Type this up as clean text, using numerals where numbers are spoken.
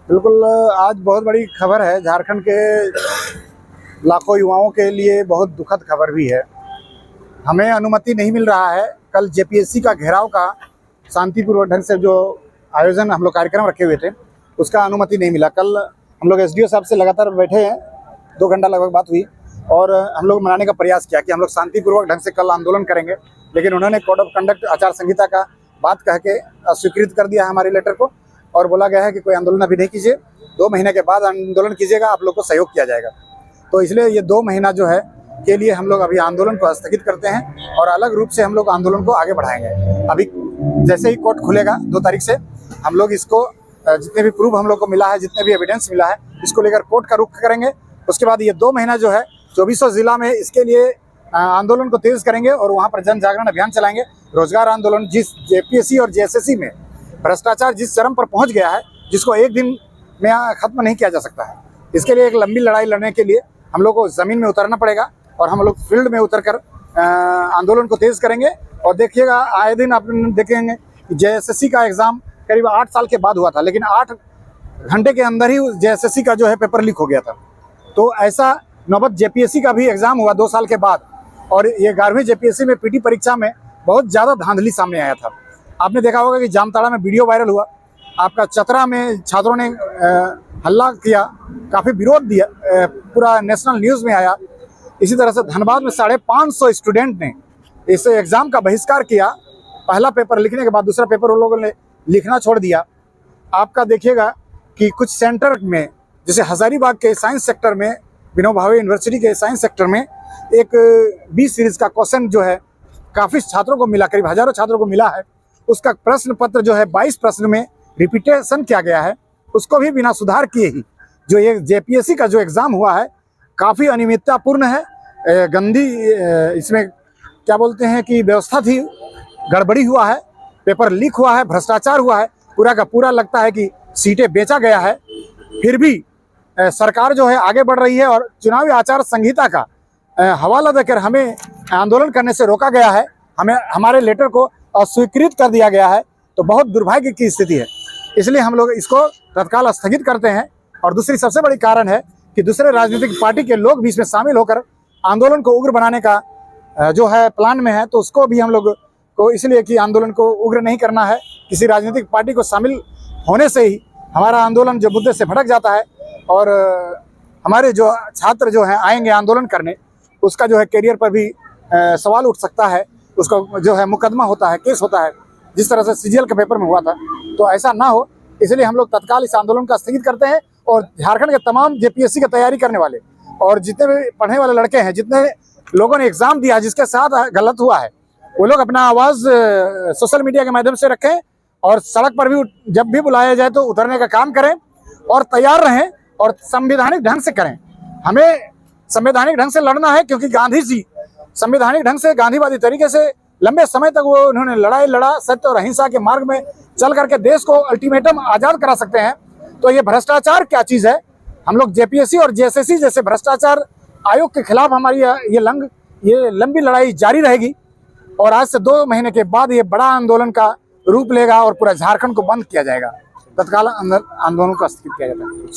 बिल्कुल, आज बहुत बड़ी खबर है। झारखंड के लाखों युवाओं के लिए बहुत दुखद खबर भी है। हमें अनुमति नहीं मिल रहा है। कल जेपीएससी का घेराव का शांतिपूर्वक ढंग से जो आयोजन हम लोग कार्यक्रम रखे हुए थे, उसका अनुमति नहीं मिला। कल हम लोग एसडीओ साहब से लगातार बैठे हैं, 2 घंटा लगभग बात हुई और हम लोग मनाने का प्रयास किया कि हम लोग शांतिपूर्वक ढंग से कल आंदोलन करेंगे, लेकिन उन्होंने कोड ऑफ कंडक्ट आचार संहिता का बात कह के अस्वीकृत कर दिया हमारे लेटर को और बोला गया है कि कोई आंदोलन अभी नहीं कीजिए, 2 महीने के बाद आंदोलन कीजिएगा, आप लोग को सहयोग किया जाएगा। तो इसलिए ये 2 महीना जो है के लिए हम लोग अभी आंदोलन को स्थगित करते हैं और अलग रूप से हम लोग आंदोलन को आगे बढ़ाएंगे। अभी जैसे ही कोर्ट खुलेगा 2 तारीख से, हम लोग इसको जितने भी प्रूफ हम लोग को मिला है, जितने भी एविडेंस मिला है, इसको लेकर कोर्ट का रुख करेंगे। उसके बाद ये 2 महीना जो है 2400 जिला में इसके लिए आंदोलन को तेज करेंगे और वहाँ पर जन जागरण अभियान चलाएंगे। रोजगार आंदोलन, जिस जेपीएससी और जेएसएससी में भ्रष्टाचार जिस चरम पर पहुंच गया है, जिसको एक दिन में खत्म नहीं किया जा सकता है, इसके लिए एक लंबी लड़ाई लड़ने के लिए हम लोग को ज़मीन में उतरना पड़ेगा और हम लोग फील्ड में उतरकर आंदोलन को तेज करेंगे। और देखिएगा, आए दिन आप देखेंगे कि जेएसएससी का एग्ज़ाम करीब 8 साल के बाद हुआ था, लेकिन 8 घंटे के अंदर ही जेएसएससी का जो है पेपर लीक हो गया था। तो ऐसा नौबत जेपीएससी का भी एग्ज़ाम हुआ 2 साल के बाद, और ये 11वीं जेपीएससी में पीटी परीक्षा में बहुत ज़्यादा धांधली सामने आया था। आपने देखा होगा कि जामताड़ा में वीडियो वायरल हुआ, आपका चतरा में छात्रों ने हल्ला किया, काफ़ी विरोध दिया, पूरा नेशनल न्यूज़ में आया। इसी तरह से धनबाद में 550 स्टूडेंट ने इस एग्ज़ाम का बहिष्कार किया। पहला पेपर लिखने के बाद दूसरा पेपर उन लोगों ने लिखना छोड़ दिया। आपका देखिएगा कि कुछ सेंटर में, जैसे हज़ारीबाग के साइंस सेक्टर में, विनोबा भावे यूनिवर्सिटी के साइंस सेक्टर में एक 20 सीरीज़ का क्वेश्चन जो है काफ़ी छात्रों को मिला, करीब हज़ारों छात्रों को मिला है। उसका प्रश्न पत्र जो है 22 प्रश्न में रिपीटेशन किया गया है, उसको भी बिना सुधार किए ही जो ये जेपीएससी का जो एग्ज़ाम हुआ है काफ़ी अनियमिततापूर्ण है, गंदी, इसमें क्या बोलते हैं कि व्यवस्था थी, गड़बड़ी हुआ है, पेपर लीक हुआ है, भ्रष्टाचार हुआ है, पूरा का पूरा लगता है कि सीटें बेचा गया है। फिर भी सरकार जो है आगे बढ़ रही है और चुनावी आचार संहिता का हवाला देकर हमें आंदोलन करने से रोका गया है, हमें हमारे लेटर को अस्वीकृत कर दिया गया है। तो बहुत दुर्भाग्य की स्थिति है, इसलिए हम लोग इसको तत्काल स्थगित करते हैं। और दूसरी सबसे बड़ी कारण है कि दूसरे राजनीतिक पार्टी के लोग भी इसमें शामिल होकर आंदोलन को उग्र बनाने का जो है प्लान में है, तो उसको भी हम लोग को इसलिए कि आंदोलन को उग्र नहीं करना है। किसी राजनीतिक पार्टी को शामिल होने से ही हमारा आंदोलन जो मुद्दे से भटक जाता है और हमारे जो छात्र जो हैं आएंगे आंदोलन करने, उसका जो है करियर पर भी सवाल उठ सकता है, उसका जो है मुकदमा होता है, केस होता है, जिस तरह से सीजीएल के पेपर में हुआ था। तो ऐसा ना हो, इसलिए हम लोग तत्काल इस आंदोलन का स्थगित करते हैं। और झारखंड के तमाम जेपीएससी की तैयारी करने वाले और जितने भी पढ़ने वाले लड़के हैं, जितने लोगों ने एग्ज़ाम दिया जिसके साथ गलत हुआ है, वो लोग अपना आवाज़ सोशल मीडिया के माध्यम से रखें और सड़क पर भी जब भी बुलाया जाए तो उतरने का काम करें और तैयार रहें और संवैधानिक ढंग से करें। हमें संवैधानिक ढंग से लड़ना है, क्योंकि गांधी जी संवैधानिक ढंग से, गांधीवादी तरीके से लंबे समय तक वो उन्होंने लड़ाई लड़ा, सत्य और अहिंसा के मार्ग में चल करके देश को अल्टीमेटम आज़ाद करा सकते हैं। तो ये भ्रष्टाचार क्या चीज़ है? हम लोग जेपीएससी और जेएसएससी जैसे भ्रष्टाचार आयोग के खिलाफ हमारी ये लंबी लड़ाई जारी रहेगी और आज से 2 महीने के बाद ये बड़ा आंदोलन का रूप लेगा और पूरा झारखंड को बंद किया जाएगा। तत्काल आंदोलन को स्थगित किया जाता है।